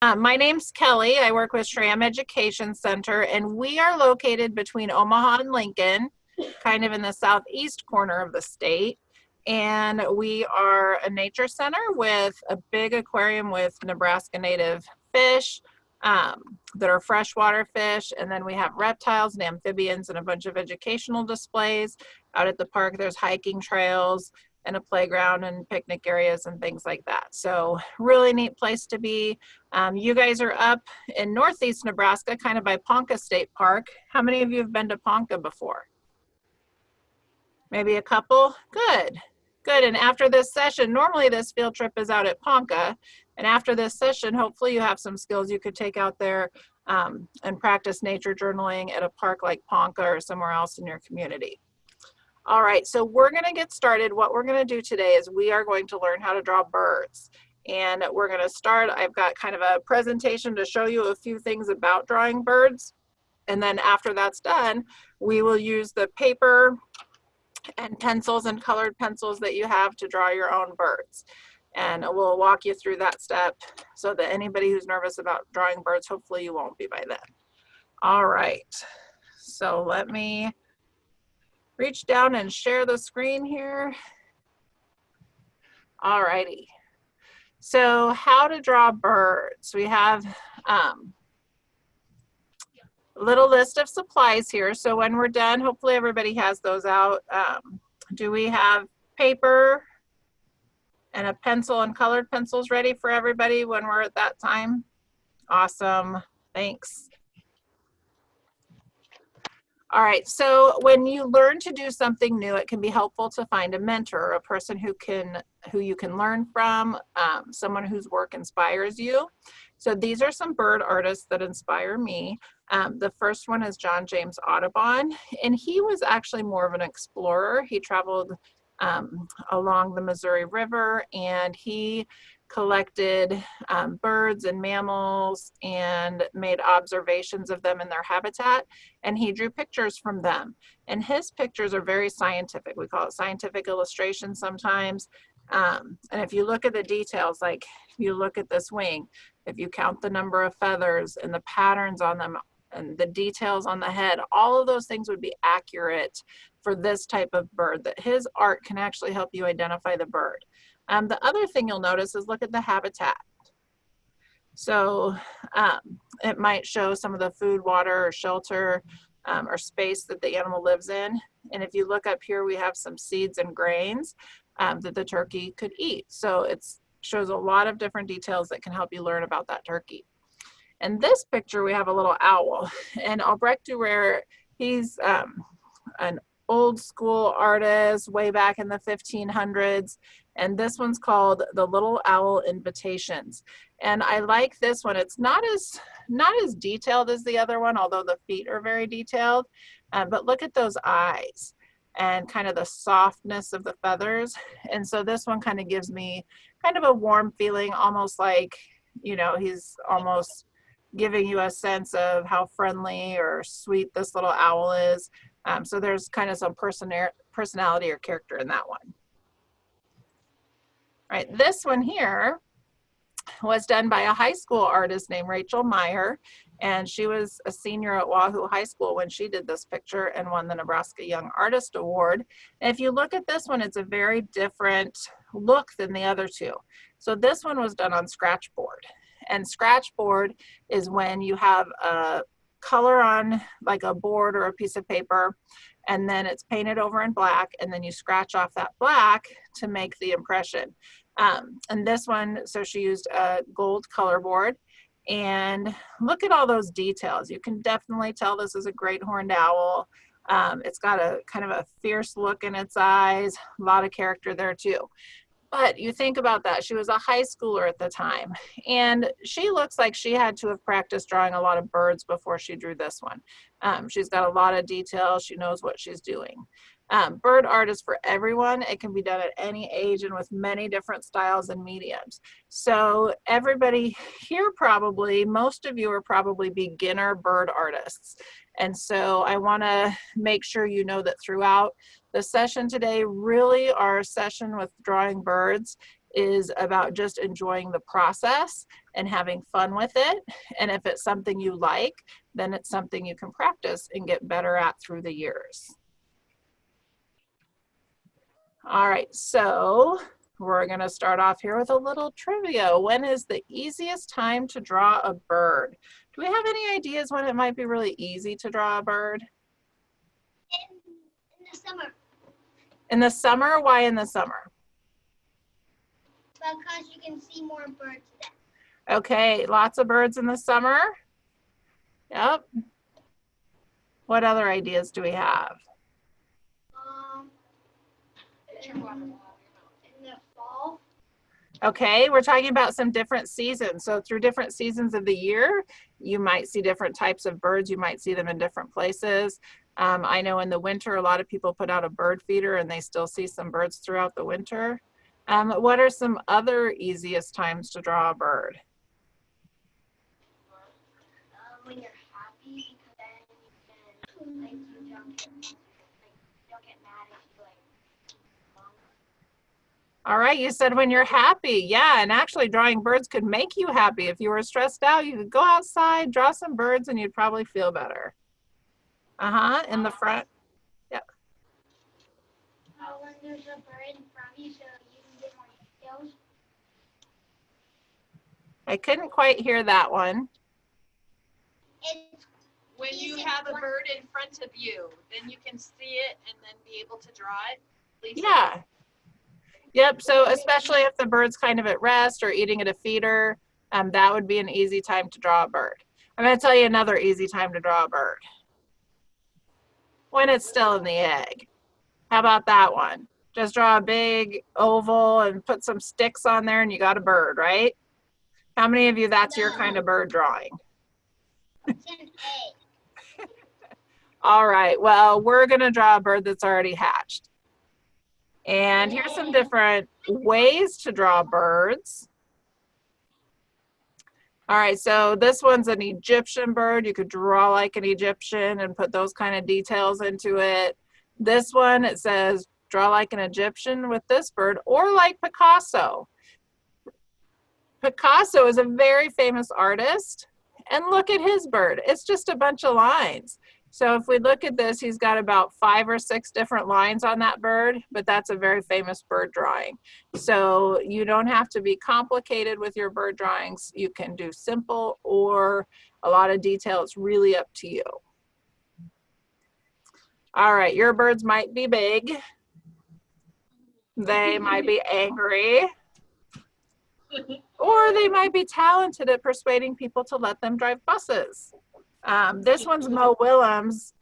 My name's Kelly. I work with SRAM Education Center, and we are located between Omaha and Lincoln, kind of in the southeast corner of the state. And we are a nature center with a big aquarium with Nebraska native fish that are freshwater fish. And then we have reptiles and amphibians and a bunch of educational displays. Out at the park, there's hiking trails and a playground and picnic areas and things like that. So really neat place to be. You guys are up in northeast Nebraska, kind of by Ponca State Park. How many of you have been to Ponca before? Maybe a couple? Good, good. And after this session, normally this field trip is out at Ponca. And after this session, hopefully you have some skills you could take out there and practice nature journaling at a park like Ponca or somewhere else in your community. All right, so we're gonna get started. What we're gonna do today is we are going to learn how to draw birds. And we're gonna start, I've got kind of a presentation to show you a few things about drawing birds. And then after that's done, we will use the paper and pencils and colored pencils that you have to draw your own birds. And we'll walk you through that step so that anybody who's nervous about drawing birds, hopefully you won't be by then. All right, so let me reach down and share the screen here. All righty. So how to draw birds. We have a little list of supplies here. So when we're done, hopefully everybody has those out. Do we have paper and a pencil and colored pencils ready for everybody when we're at that time? Awesome, thanks. All right, so when you learn to do something new, it can be helpful to find a mentor, a person who you can learn from, someone whose work inspires you. So these are some bird artists that inspire me. The first one is John James Audubon, and he was actually more of an explorer. He traveled along the Missouri River, and he collected birds and mammals and made observations of them in their habitat, and he drew pictures from them. And his pictures are very scientific. We call it scientific illustration sometimes. And if you look at the details, like if you look at this wing, if you count the number of feathers and the patterns on them and the details on the head, all of those things would be accurate for this type of bird, that his art can actually help you identify the bird. The other thing you'll notice is look at the habitat. So it might show some of the food, water, or shelter or space that the animal lives in. And if you look up here, we have some seeds and grains that the turkey could eat. So it shows a lot of different details that can help you learn about that turkey. In this picture, we have a little owl. And Albrecht Dürer, he's an old school artist way back in the 1500s. And this one's called The Little Owl Invitations. And I like this one. It's not as detailed as the other one, although the feet are very detailed. But look at those eyes and kind of the softness of the feathers. And so this one kind of gives me kind of a warm feeling, almost like, you know, he's almost giving you a sense of how friendly or sweet this little owl is. So there's kind of some personality or character in that one. All right, this one here was done by a high school artist named Rachel Meyer, and she was a senior at Wahoo High School when she did this picture and won the Nebraska Young Artist Award. And if you look at this one, it's a very different look than the other two. So this one was done on scratchboard, and scratchboard is when you have a color on like a board or a piece of paper, and then it's painted over in black, and then you scratch off that black to make the impression. And this one, so she used a gold color board, and look at all those details. You can definitely tell this is a great horned owl. It's got a kind of a fierce look in its eyes, a lot of character there too. But you think about that, she was a high schooler at the time, and she looks like she had to have practiced drawing a lot of birds before she drew this one. She's got a lot of detail, she knows what she's doing. Bird art is for everyone. It can be done at any age and with many different styles and mediums. So everybody here probably, most of you are probably beginner bird artists. And so I want to make sure you know that throughout the session today, really our session with drawing birds is about just enjoying the process and having fun with it. And if it's something you like, then it's something you can practice and get better at through the years. All right, so we're going to start off here with a little trivia. When is the easiest time to draw a bird? Do we have any ideas when it might be really easy to draw a bird? In the summer. In the summer? Why in the summer? Because you can see more birds then. Okay, lots of birds in the summer. Yep. What other ideas do we have? In the fall. Okay, we're talking about some different seasons. So through different seasons of the year, you might see different types of birds. You might see them in different places. I know in the winter, a lot of people put out a bird feeder and they still see some birds throughout the winter. What are some other easiest times to draw a bird? When you're happy, because then you can, you don't get mad if you All right, you said when you're happy. Yeah, and actually drawing birds could make you happy. If you were stressed out, you could go outside, draw some birds, and you'd probably feel better. In the front. Yep. when there's a bird in front of you so you can get more details. I couldn't quite hear that one. It's when you have a bird in front of you, then you can see it and then be able to draw it. Lisa? Yeah. Yep, so especially if the bird's kind of at rest or eating at a feeder, that would be an easy time to draw a bird. I'm going to tell you another easy time to draw a bird. When it's still in the egg. How about that one? Just draw a big oval and put some sticks on there and you got a bird, right? How many of you that's your kind of bird drawing? It's an egg. All right, well, we're going to draw a bird that's already hatched. And here's some different ways to draw birds. All right, so this one's an Egyptian bird. You could draw like an Egyptian and put those kind of details into it. This one, it says, draw like an Egyptian with this bird, or like Picasso. Picasso is a very famous artist, and look at his bird. It's just a bunch of lines. So if we look at this, he's got about 5 or 6 different lines on that bird, but that's a very famous bird drawing. So you don't have to be complicated with your bird drawings. You can do simple or a lot of detail. It's really up to you. All right, your birds might be big. They might be angry. Or they might be talented at persuading people to let them drive buses. This one's Mo Willems.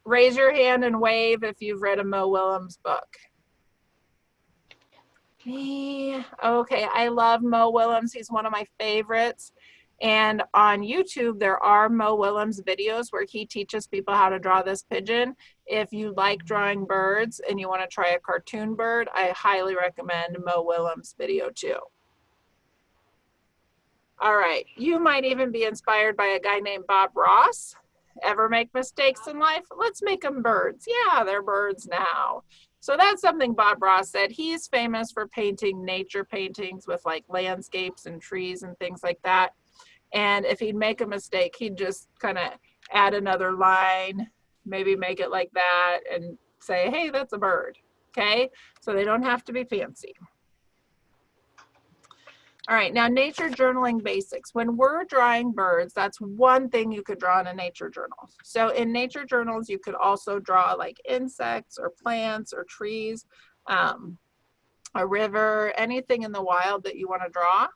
Raise your hand and wave if you've read a Mo Willems book. Me. Okay, I love Mo Willems. He's one of my favorites. And on YouTube, there are Mo Willems videos where he teaches people how to draw this pigeon. If you like drawing birds and you want to try a cartoon bird, I highly recommend Mo Willems' video too. All right, you might even be inspired by a guy named Bob Ross. Ever make mistakes in life? Let's make them birds. Yeah, they're birds now. So that's something Bob Ross said. He's famous for painting nature paintings with like landscapes and trees and things like that. And if he'd make a mistake, he'd just kind of add another line, maybe make it like that and say, hey, that's a bird, okay? So they don't have to be fancy. All right, now nature journaling basics. When we're drawing birds, that's one thing you could draw in a nature journal. So in nature journals, you could also draw like insects or plants or trees, a river, anything in the wild that you want to draw.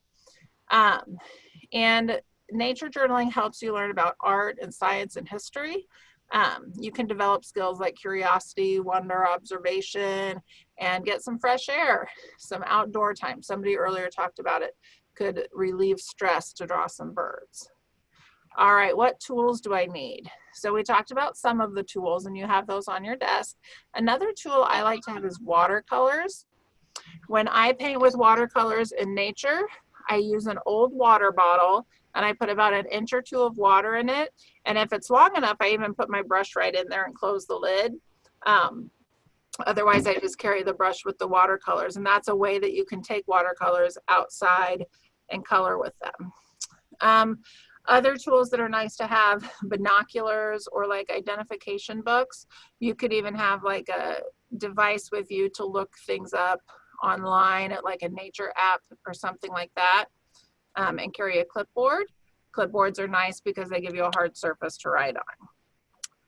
And nature journaling helps you learn about art and science and history. You can develop skills like curiosity, wonder, observation, and get some fresh air, some outdoor time. Somebody earlier talked about it, could relieve stress to draw some birds. All right, what tools do I need? So we talked about some of the tools and you have those on your desk. Another tool I like to have is watercolors. When I paint with watercolors in nature, I use an old water bottle and I put about 1 inch or 2 of water in it. And if it's long enough, I even put my brush right in there and close the lid. Otherwise, I just carry the brush with the watercolors, and that's a way that you can take watercolors outside and color with them. Other tools that are nice to have, binoculars or like identification books. You could even have like a device with you to look things up online at like a nature app or something like that, and carry a clipboard. Clipboards are nice because they give you a hard surface to write on.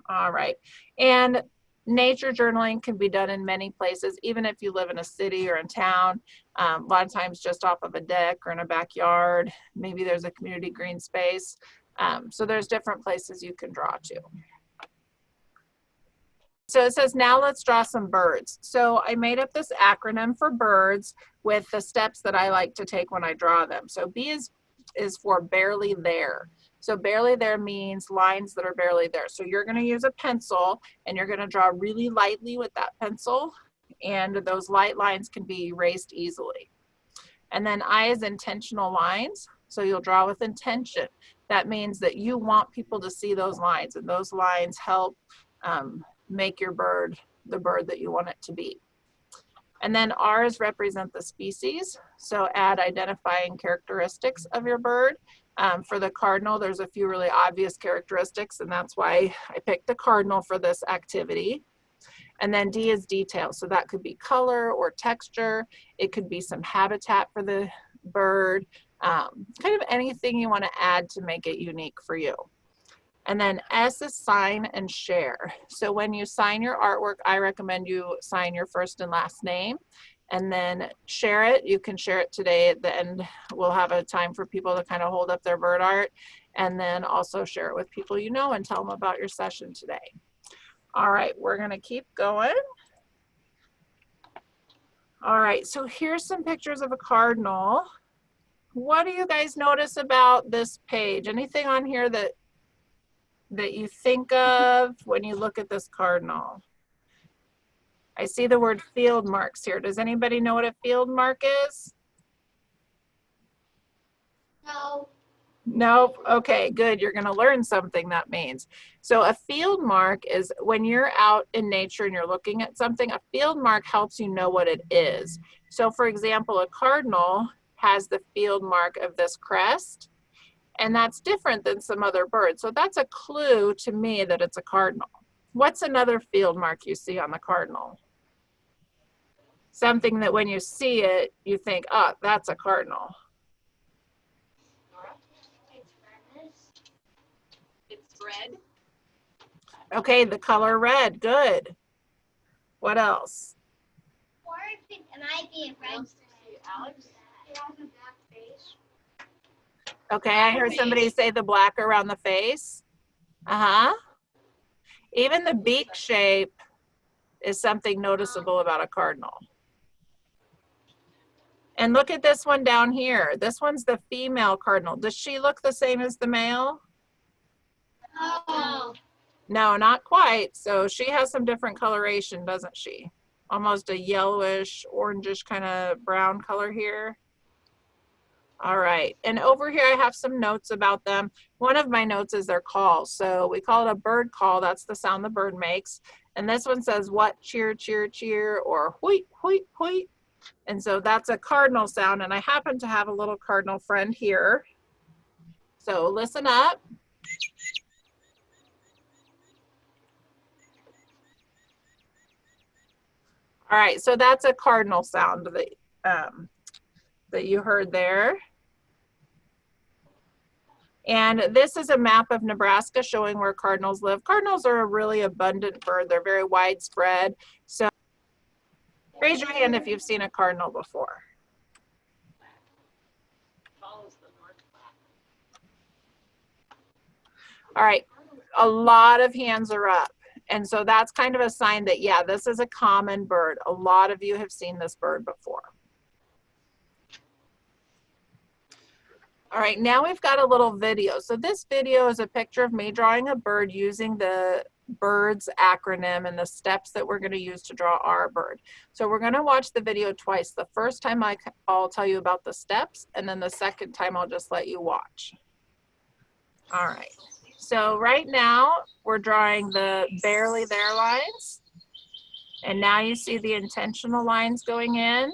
All right, and nature journaling can be done in many places, even if you live in a city or in town. A lot of times just off of a deck or in a backyard. Maybe there's a community green space. So there's different places you can draw to. So it says, now let's draw some birds. So I made up this acronym for birds with the steps that I like to take when I draw them. So B is for barely there. So barely there means lines that are barely there. So you're going to use a pencil and you're going to draw really lightly with that pencil, and those light lines can be erased easily. And then I is intentional lines. So you'll draw with intention. That means that you want people to see those lines, and those lines help make your bird the bird that you want it to be. And then R's represent the species. So add identifying characteristics of your bird. For the cardinal, there's a few really obvious characteristics, and that's why I picked the cardinal for this activity. And then D is detail. So that could be color or texture. It could be some habitat for the bird, kind of anything you want to add to make it unique for you. And then S is sign and share. So when you sign your artwork, I recommend you sign your first and last name, and then share it. You can share it today at the end. We'll have a time for people to kind of hold up their bird art, and then also share it with people you know and tell them about your session today. All right, we're going to keep going. All right, so here's some pictures of a cardinal. What do you guys notice about this page? Anything on here that you think of when you look at this cardinal? I see the word field marks here. Does anybody know what a field mark is? No. Nope. Okay, good. You're going to learn something that means. So a field mark is when you're out in nature and you're looking at something, a field mark helps you know what it is. So for example, a cardinal has the field mark of this crest, and that's different than some other birds. So that's a clue to me that it's a cardinal. What's another field mark you see on the cardinal? Something that when you see it, you think, oh, that's a cardinal. It's red. Okay, the color red, good. What else? Or it might be a red. Alex? It has a black face. Okay, I heard somebody say the black around the face. Uh-huh. Even the beak shape is something noticeable about a cardinal. And look at this one down here. This one's the female cardinal. Does she look the same as the male? Oh. No, not quite. So she has some different coloration, doesn't she? Almost a yellowish, orangish kind of brown color here. All right, and over here I have some notes about them. One of my notes is their call. So we call it a bird call. That's the sound the bird makes. And this one says what, cheer, cheer, cheer, or hoit, hoit, hoit. And so that's a cardinal sound. And I happen to have a little cardinal friend here. So listen up. All right, so that's a cardinal sound that you heard there. And this is a map of Nebraska showing where cardinals live. Cardinals are a really abundant bird. They're very widespread. So raise your hand if you've seen a cardinal before. All right, a lot of hands are up. And so that's kind of a sign that, yeah, this is a common bird. A lot of you have seen this bird before. All right, now we've got a little video. So this video is a picture of me drawing a bird using the BIRDS acronym and the steps that we're going to use to draw our bird. So we're going to watch the video twice. The first time I'll tell you about the steps, and then the second time I'll just let you watch. All right, so right now we're drawing the barely there lines. And now you see the intentional lines going in.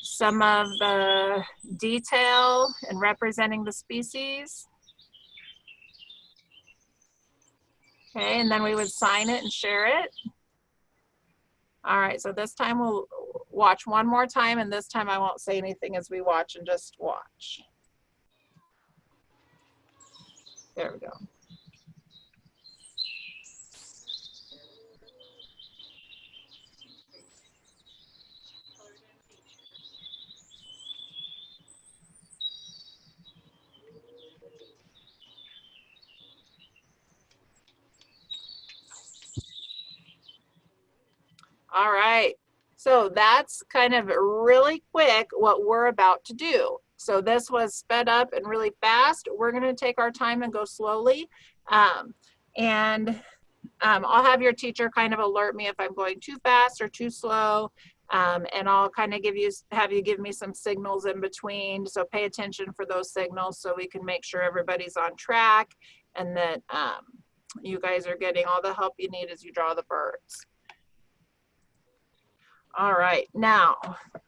Some of the detail and representing the species. Okay, and then we would sign it and share it. All right, so this time we'll watch one more time, and this time I won't say anything as we watch and just watch. There we go. All right, so that's kind of really quick what we're about to do. So this was sped up and really fast. We're gonna take our time and go slowly. I'll have your teacher kind of alert me if I'm going too fast or too slow. And I'll kind of have you give me some signals in between. So pay attention for those signals so we can make sure everybody's on track and that you guys are getting all the help you need as you draw the birds. All right, now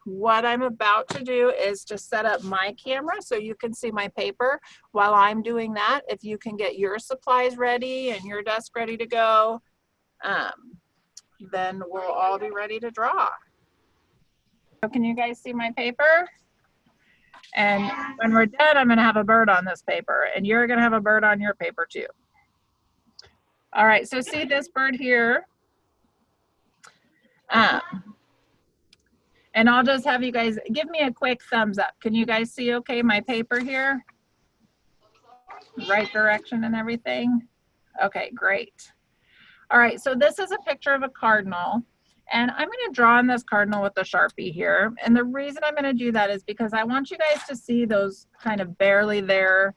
what I'm about to do is to set up my camera so you can see my paper. While I'm doing that, if you can get your supplies ready and your desk ready to go, then we'll all be ready to draw. So can you guys see my paper? And when we're done, I'm gonna have a bird on this paper and you're gonna have a bird on your paper too. All right, so see this bird here? And I'll just have you guys give me a quick thumbs up. Can you guys see okay my paper here? Right direction and everything? Okay, great. All right, so this is a picture of a cardinal. And I'm gonna draw on this cardinal with a Sharpie here. And the reason I'm gonna do that is because I want you guys to see those kind of barely there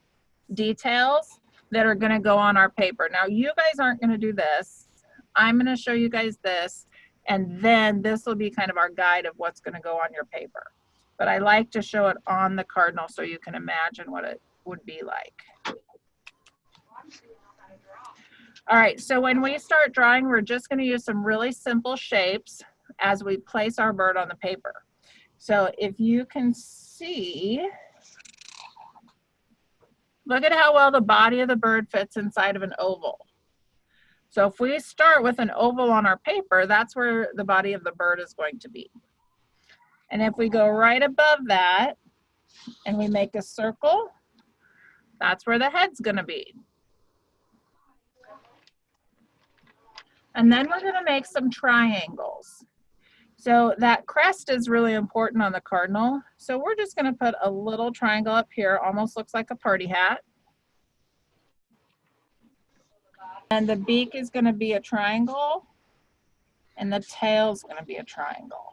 details that are gonna go on our paper. Now you guys aren't gonna do this. I'm gonna show you guys this. And then this will be kind of our guide of what's going to go on your paper. But I like to show it on the cardinal so you can imagine what it would be like. All right, so when we start drawing, we're just going to use some really simple shapes as we place our bird on the paper. So if you can see, look at how well the body of the bird fits inside of an oval. So if we start with an oval on our paper, that's where the body of the bird is going to be. And if we go right above that and we make a circle, that's where the head's going to be. And then we're going to make some triangles. So that crest is really important on the cardinal. So we're just going to put a little triangle up here, almost looks like a party hat. And the beak is going to be a triangle, and the tail is going to be a triangle.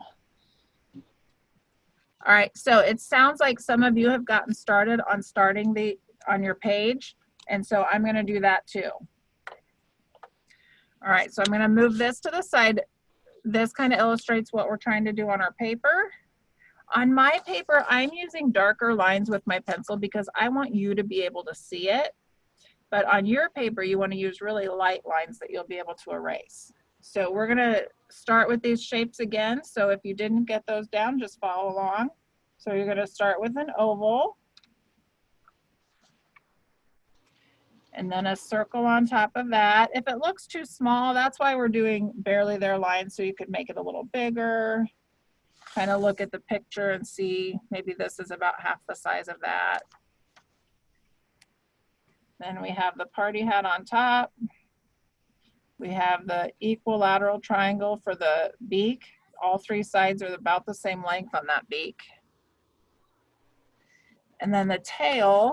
All right, so it sounds like some of you have gotten started on on your page, and so I'm going to do that too. All right, so I'm going to move this to the side. This kind of illustrates what we're trying to do on our paper. On my paper, I'm using darker lines with my pencil because I want you to be able to see it. But on your paper, you want to use really light lines that you'll be able to erase. So we're going to start with these shapes again. So if you didn't get those down, just follow along. So you're going to start with an oval. And then a circle on top of that. If it looks too small, that's why we're doing barely there lines, so you could make it a little bigger. Kind of look at the picture and see maybe this is about half the size of that. Then we have the party hat on top. We have the equilateral triangle for the beak. All three sides are about the same length on that beak. And then the tail,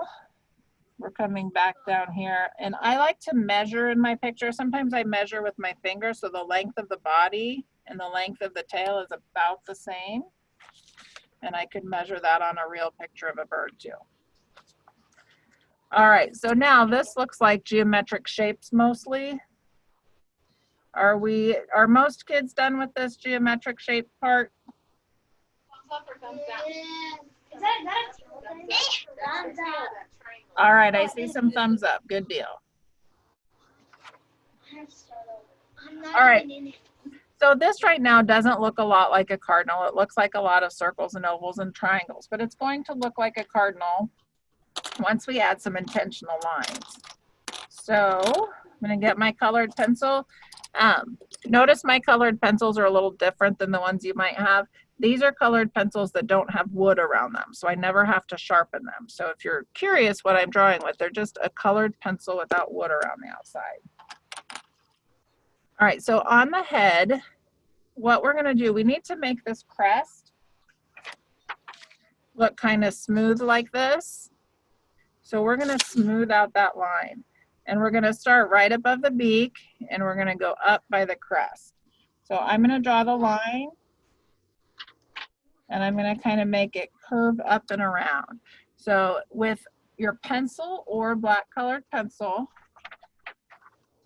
we're coming back down here. And I like to measure in my picture. Sometimes I measure with my finger, so the length of the body and the length of the tail is about the same. And I could measure that on a real picture of a bird too. All right, so now this looks like geometric shapes mostly. Are most kids done with this geometric shape part? Thumbs up or thumbs down? Is that thumbs up? All right, I see some thumbs up. Good deal. I'm not All right. even in it. So this right now doesn't look a lot like a cardinal. It looks like a lot of circles and ovals and triangles, but it's going to look like a cardinal once we add some intentional lines. So I'm going to get my colored pencil. Notice my colored pencils are a little different than the ones you might have. These are colored pencils that don't have wood around them, so I never have to sharpen them. So if you're curious what I'm drawing with, they're just a colored pencil without wood around the outside. All right, so on the head, what we're going to do, we need to make this crest look kind of smooth like this. So we're going to smooth out that line. And we're going to start right above the beak, and we're going to go up by the crest. So I'm going to draw the line, and I'm going to kind of make it curve up and around. So with your pencil or black colored pencil,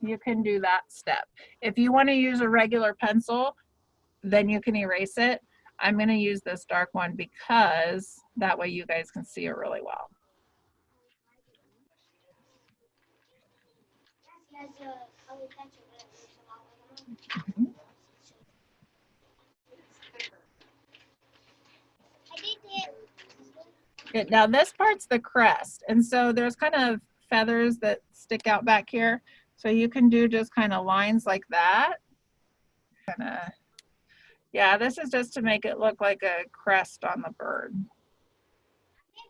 you can do that step. If you want to use a regular pencil, then you can erase it. I'm going to use this dark one because that way you guys can see it really well. Good. Now this part's the crest, and so there's kind of feathers that stick out back here, so you can do just kind of lines like that. Yeah, this is just to make it look like a crest on the bird.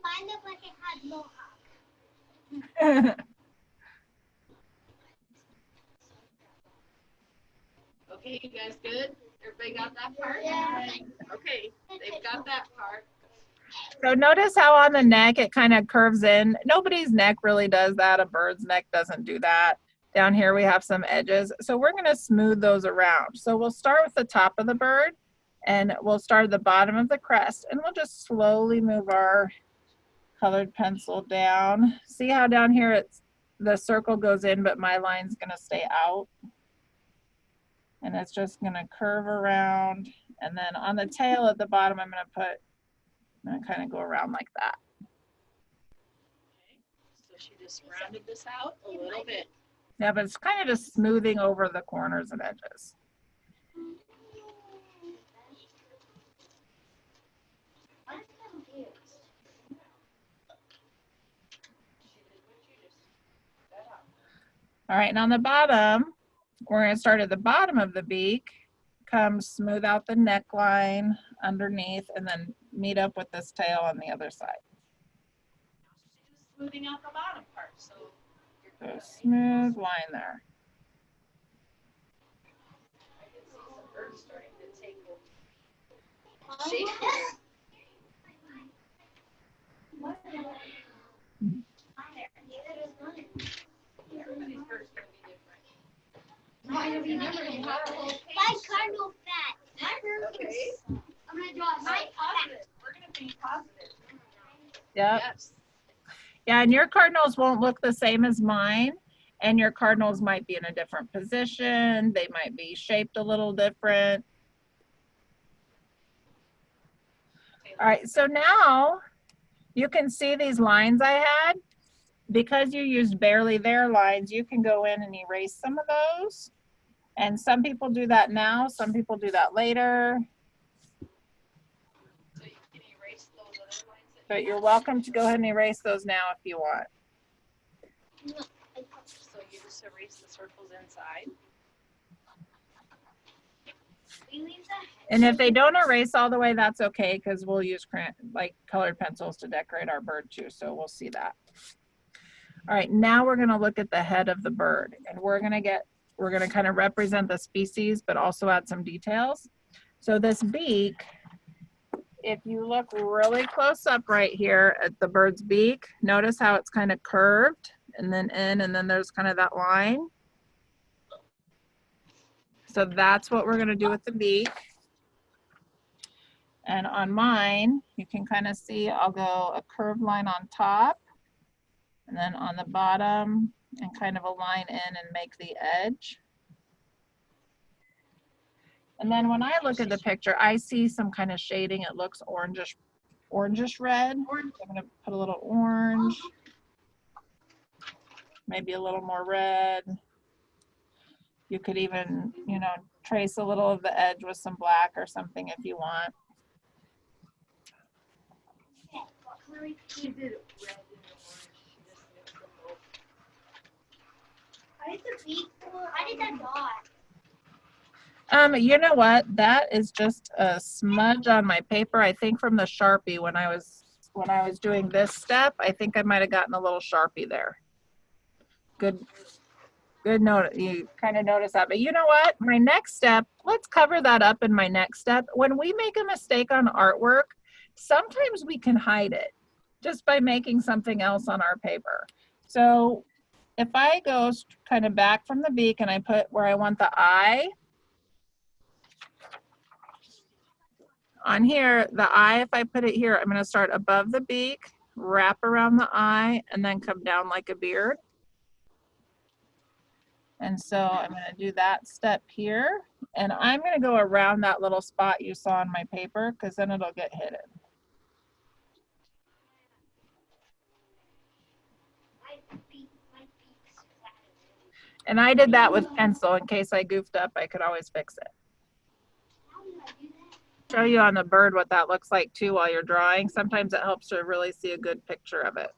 Mine looked like it had mohawk. Okay, you guys good? Everybody got that part? Yeah. Okay, they've got that part. So notice how on the neck it kind of curves in. Nobody's neck really does that. A bird's neck doesn't do that. Down here we have some edges. So we're going to smooth those around. So we'll start with the top of the bird, and we'll start at the bottom of the crest, and we'll just slowly move our colored pencil down. See how down here it's the circle goes in, but my line's going to stay out. And it's just going to curve around. And then on the tail at the bottom, I'm going to kind of go around like that. Okay, so she just rounded this out a little bit. Yeah, but it's kind of just smoothing over the corners and edges. All right, and on the bottom, we're going to start at the bottom of the beak, come smooth out the neckline underneath, and then meet up with this tail on the other side. She's just smoothing out the bottom part, so So smooth line there. I can see some birds starting to take shape here. Everybody's bird's gonna be different. Remember, you have a whole page. My cardinal fat. Okay. I'm gonna draw my fat. Positive. We're gonna be positive. Yep. Yes. Yeah, and your cardinals won't look the same as mine, and your cardinals might be in a different position. They might be shaped a little different. All right, so now you can see these lines I had. Because you used barely there lines, you can go in and erase some of those. And some people do that now, some people do that later. So you can erase those other lines that But you're welcome to go ahead and erase those now if you want. so you just erase the circles inside. And if they don't erase all the way, that's okay, because we'll use like colored pencils to decorate our bird too, so we'll see that. All right, now we're gonna look at the head of the bird, and we're gonna kind of represent the species, but also add some details. So this beak, if you look really close up right here at the bird's beak, notice how it's kind of curved and then in, and then there's kind of that line. So that's what we're gonna do with the beak. And on mine, you can kind of see I'll go a curved line on top, and then on the bottom, and kind of a line in and make the edge. And then when I look at the picture, I see some kind of shading. It looks orangish red. So I'm gonna put a little orange, maybe a little more red. You could even, trace a little of the edge with some black or something if you want. Okay, what color we She did it red and orange. She just mixed them both. I did the beak. I did that dot. You know what? That is just a smudge on my paper. I think from the Sharpie when I was doing this step, I think I might have gotten a little Sharpie there. Good note. You kind of notice that. But you know what? My next step, let's cover that up in my next step. When we make a mistake on artwork, sometimes we can hide it just by making something else on our paper. So if I go kind of back from the beak and I put where I want the eye, on here, the eye, if I put it here, I'm going to start above the beak, wrap around the eye, and then come down like a beard. And so I'm going to do that step here. And I'm going to go around that little spot you saw on my paper because then it'll get hidden. My beak's flat. And I did that with pencil in case I goofed up. I could always fix it. How did I do that? Show you on the bird what that looks like too while you're drawing. Sometimes it helps to really see a good picture of it.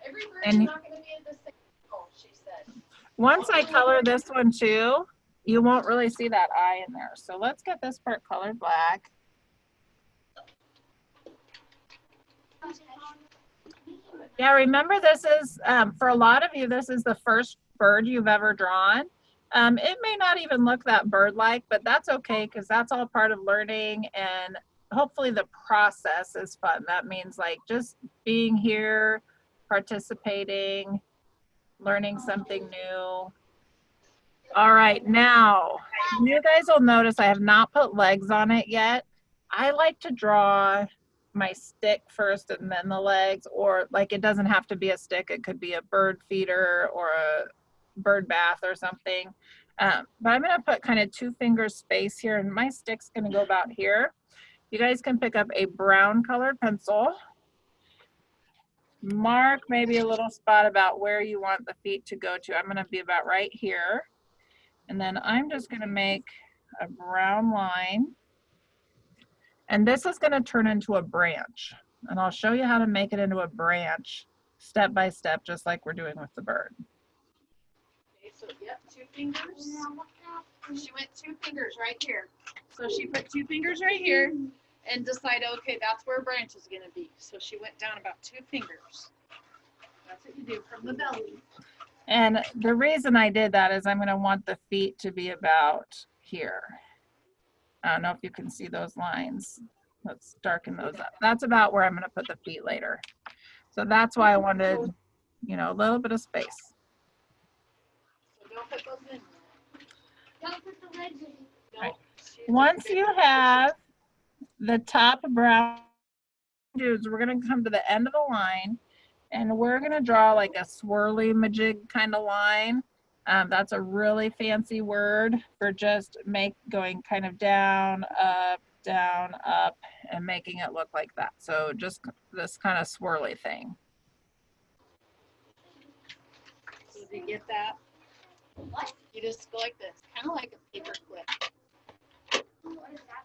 Every bird And- is not going to be the same. Oh, she said. Once I color this one too, you won't really see that eye in there. So let's get this part colored black. Yeah, remember this is, for a lot of you, this is the first bird you've ever drawn. It may not even look that bird-like, but that's okay because that's all part of learning, and hopefully the process is fun. That means like just being here, participating, learning something new. All right, now, you guys will notice I have not put legs on it yet. I like to draw my stick first and then the legs, or like it doesn't have to be a stick. It could be a bird feeder or a bird bath or something. But I'm gonna put kind of 2 fingers space here, and my stick's gonna go about here. You guys can pick up a brown colored pencil. Mark maybe a little spot about where you want the feet to go to. I'm gonna be about right here. And then I'm just gonna make a brown line. And this is gonna turn into a branch. And I'll show you how to make it into a branch step by step, just like we're doing with the bird. Okay, so yep, 2 fingers. She went 2 fingers right here. So she put 2 fingers right here and decided, okay, that's where a branch is going to be. So she went down about 2 fingers. That's what you do from the belly. And the reason I did that is I'm gonna want the feet to be about here. I don't know if you can see those lines. Let's darken those up. That's about where I'm gonna put the feet later. So that's why I wanted, you know, a little bit of space. So don't put those in. Don't put the legs in. No. Right. She's Once a you big- have the top brown, dudes, we're gonna come to the end of the line and we're gonna draw like a swirly majig kind of line. That's a really fancy word for just going kind of down, up, and making it look like that. So just this kind of swirly thing. So do you get that? What? You just go like this, kind of like a paper clip. What is that?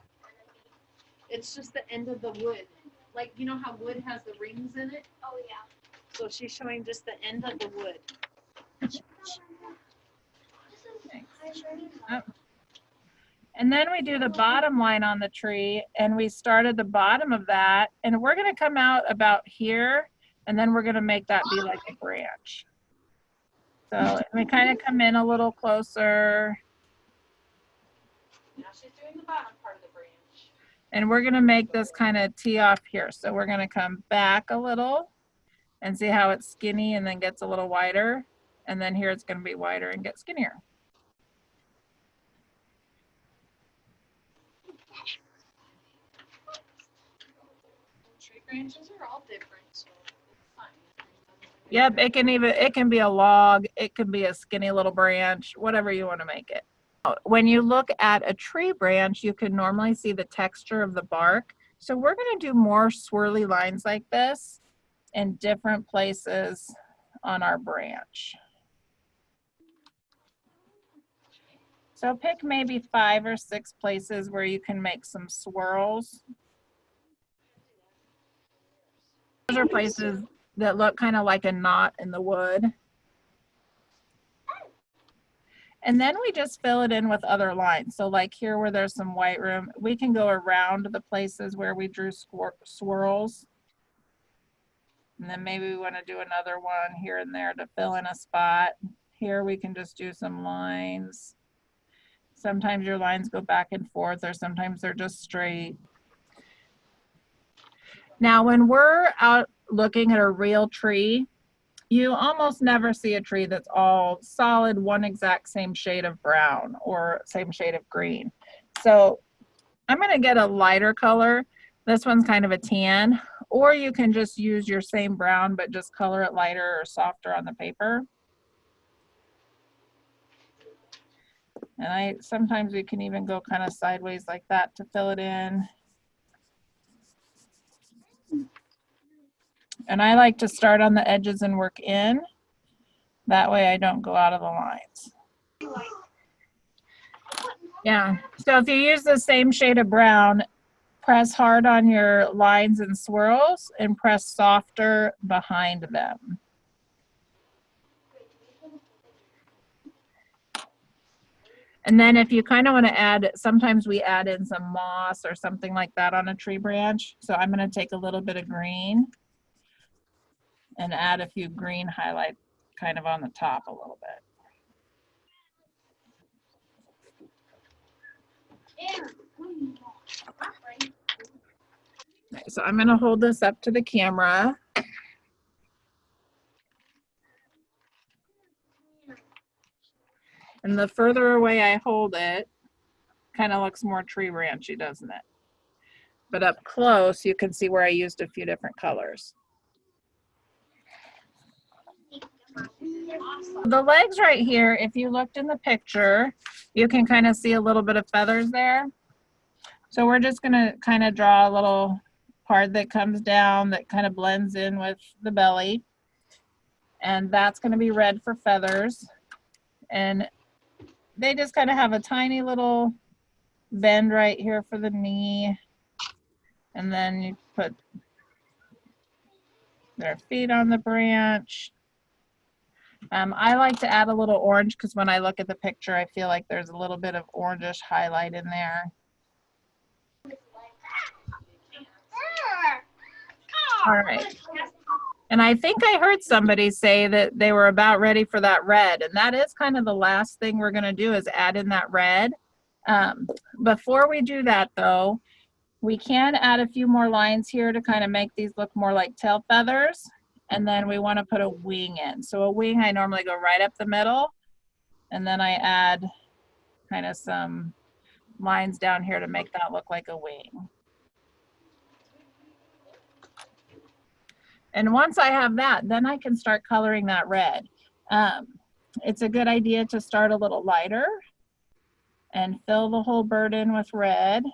It's just the end of the wood. Like, you know how wood has the rings in it? Oh yeah. So she's showing just the end of the wood. Oh. And then we do the bottom line on the tree, and we start at the bottom of that, and we're gonna come out about here, and then we're gonna make that be like a branch. So we kind of come in a little closer, Now she's doing the bottom part of the branch. and we're gonna make this kind of tee off here. So we're gonna come back a little and see how it's skinny and then gets a little wider. And then here it's gonna be wider and get skinnier. Tree branches are all different, so it's fine. Yep, it can be a log, it can be a skinny little branch, whatever you want to make it. When you look at a tree branch, you can normally see the texture of the bark. So we're going to do more swirly lines like this in different places on our branch. So pick maybe 5 or 6 places where you can make some swirls. Those are places that look kind of like a knot in the wood. And then we just fill it in with other lines. So like here where there's some white room, we can go around the places where we drew swirls. And then maybe we want to do another one here and there to fill in a spot. Here we can just do some lines. Sometimes your lines go back and forth, or sometimes they're just straight. Now, when we're out looking at a real tree, you almost never see a tree that's all solid, one exact same shade of brown or same shade of green. So I'm going to get a lighter color. This one's kind of a tan, or you can just use your same brown, but just color it lighter or softer on the paper. And sometimes we can even go kind of sideways like that to fill it in. And I like to start on the edges and work in. That way I don't go out of the lines. Yeah, so if you use the same shade of brown, press hard on your lines and swirls and press softer behind them. And then if you kind of want to add, sometimes we add in some moss or something like that on a tree branch. So I'm going to take a little bit of green and add a few green highlights kind of on the top a little bit. Okay, so I'm going to hold this up to the camera. And the further away I hold it, kind of looks more tree branchy, doesn't it? But up close, you can see where I used a few different colors. The legs right here, if you looked in the picture, you can kind of see a little bit of feathers there. So we're just going to kind of draw a little part that comes down that kind of blends in with the belly. And that's going to be red for feathers. And they just kind of have a tiny little bend right here for the knee. And then you put their feet on the branch. I like to add a little orange because when I look at the picture, I feel like there's a little bit of orangish highlight in there. All right. And I think I heard somebody say that they were about ready for that red. And that is kind of the last thing we're going to do is add in that red. Before we do that, though, we can add a few more lines here to kind of make these look more like tail feathers. And then we want to put a wing in. So a wing, I normally go right up the middle. And then I add kind of some lines down here to make that look like a wing. And once I have that, then I can start coloring that red. It's a good idea to start a little lighter and fill the whole bird in with red.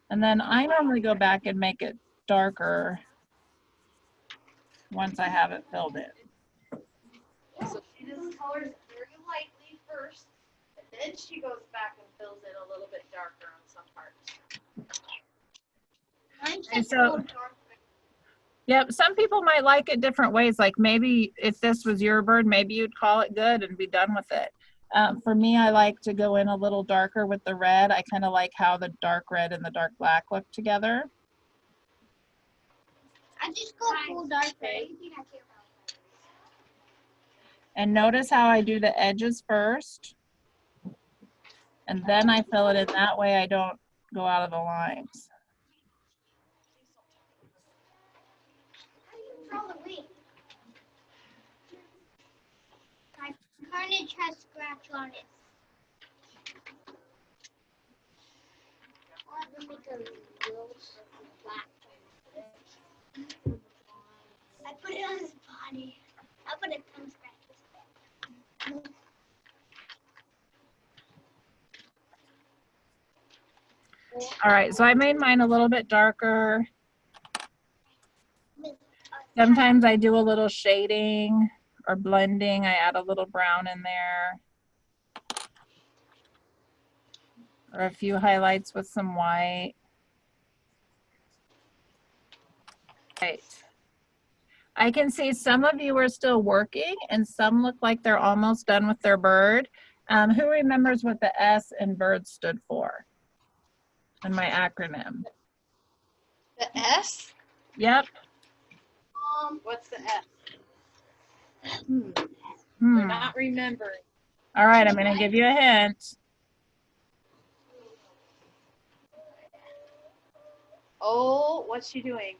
And then I normally go back and make it darker once I have it filled in. So she just colors it very lightly first, and then she goes back and fills it a little bit darker on some parts. And so, yep, some people might like it different ways. Like maybe if this was your bird, maybe you'd call it good and be done with it. For me, I like to go in a little darker with the red. I kind of like how the dark red and the dark black look together. I just go full dark red. And notice how I do the edges first. And then I fill it in that way I don't go out of the lines. How do you draw the wing? My carnage has scratch on it. I'll have to make a little black. I put it on his body. I'll put a tongue scratch. All right, so I made mine a little bit darker. Sometimes I do a little shading or blending. I add a little brown in there. or a few highlights with some white. Right. I can see some of you are still working and some look like they're almost done with their bird. Who remembers what the S in bird stood for in my acronym? The S? Yep. What's the S? They're Hmm. not remembering. All right, I'm going to give you a hint. Oh, what's she doing?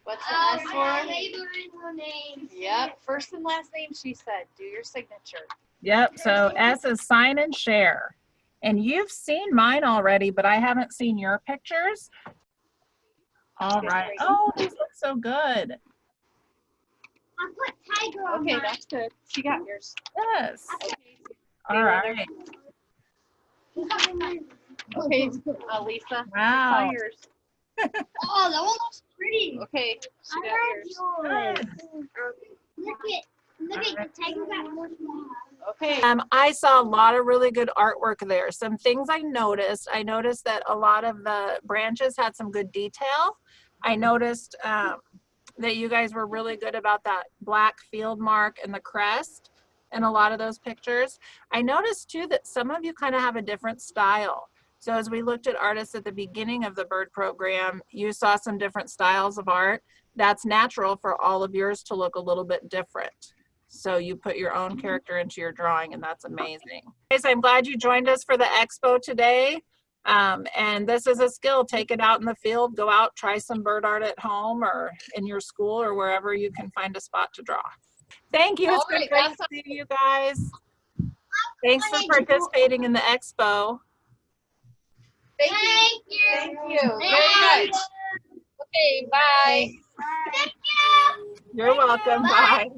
What's the S for? Labeling the names. Yep, first and last name, she said. Do your signature. Yep, so S is sign and share. And you've seen mine already, but I haven't seen your pictures. All right. Oh, these look so good. I put tiger on Okay, mine. that's good. She got yours. Yes. Okay. All right. Okay, Lisa. Wow. Saw yours. Oh, that one looks pretty. Okay, she I got yours. like yours. Look at the tiger got more small. Okay. I saw a lot of really good artwork there. Some things I noticed that a lot of the branches had some good detail. I noticed that you guys were really good about that black field mark and the crest in a lot of those pictures. I noticed too that some of you kind of have a different style. So as we looked at artists at the beginning of the bird program, you saw some different styles of art. That's natural for all of yours to look a little bit different. So you put your own character into your drawing, and that's amazing. Guys, I'm glad you joined us for the expo today. And this is a skill. Take it out in the field, go out, try some bird art at home or in your school or wherever you can find a spot to draw. Thank you. It's been great to see you guys. Thanks for participating in the expo. Thank you. Thank you very much. Okay, bye. Thank you. You're welcome. Bye.